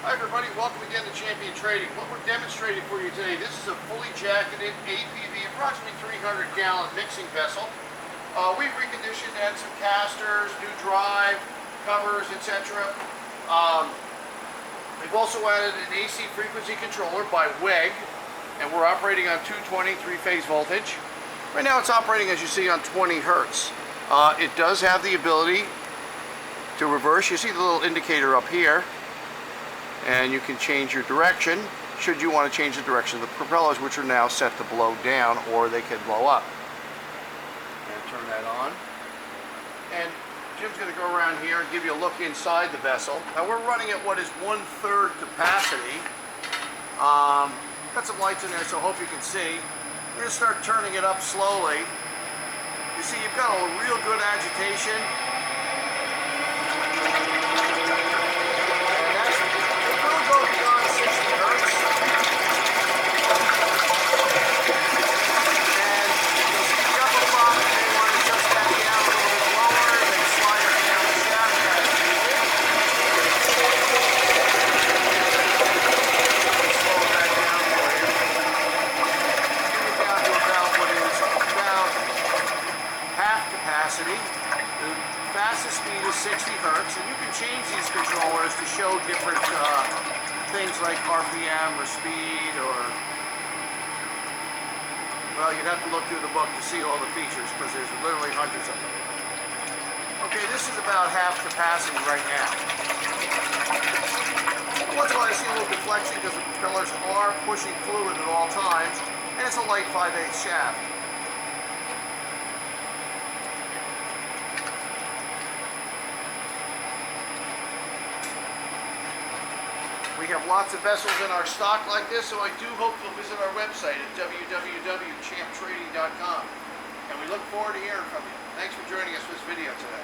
Hi everybody, welcome again to Champion Trading. What we're demonstrating for you today, this is a fully jacketed APV, approximately 300 gallon mixing vessel. We've reconditioned, added some casters, new drive, covers, etc. We've also added an AC frequency controller by WEG, and we're operating on 220 three-phase voltage. Right now it's operating, as you see, on 20 hertz. It does have the ability to reverse. You see the little indicator up here, and you can change your direction should you want to change the direction of the propellers, which are now set to blow down, or they can blow up. And turn that on. And Jim's going to go around here and give you a look inside the vessel. Now we're running at what is 1/3 capacity. Got some lights in there, so I hope you can see. We're going to start turning it up slowly. You see, you've got a real good agitation. The fastest speed is 60 hertz, and you can change these controllers to show different things like RPM or speed, or, well, you'd have to look through the book to see all the features because there's literally hundreds of them. Okay, this is about half capacity right now. Once in a while I see a little deflection because the propellers are pushing fluid at all times, and it's a light 5/8 shaft. We have lots of vessels in our stock like this, so I do hope you'll visit our website at www.champtrading.com. And we look forward to hearing from you. Thanks for joining us for this video today.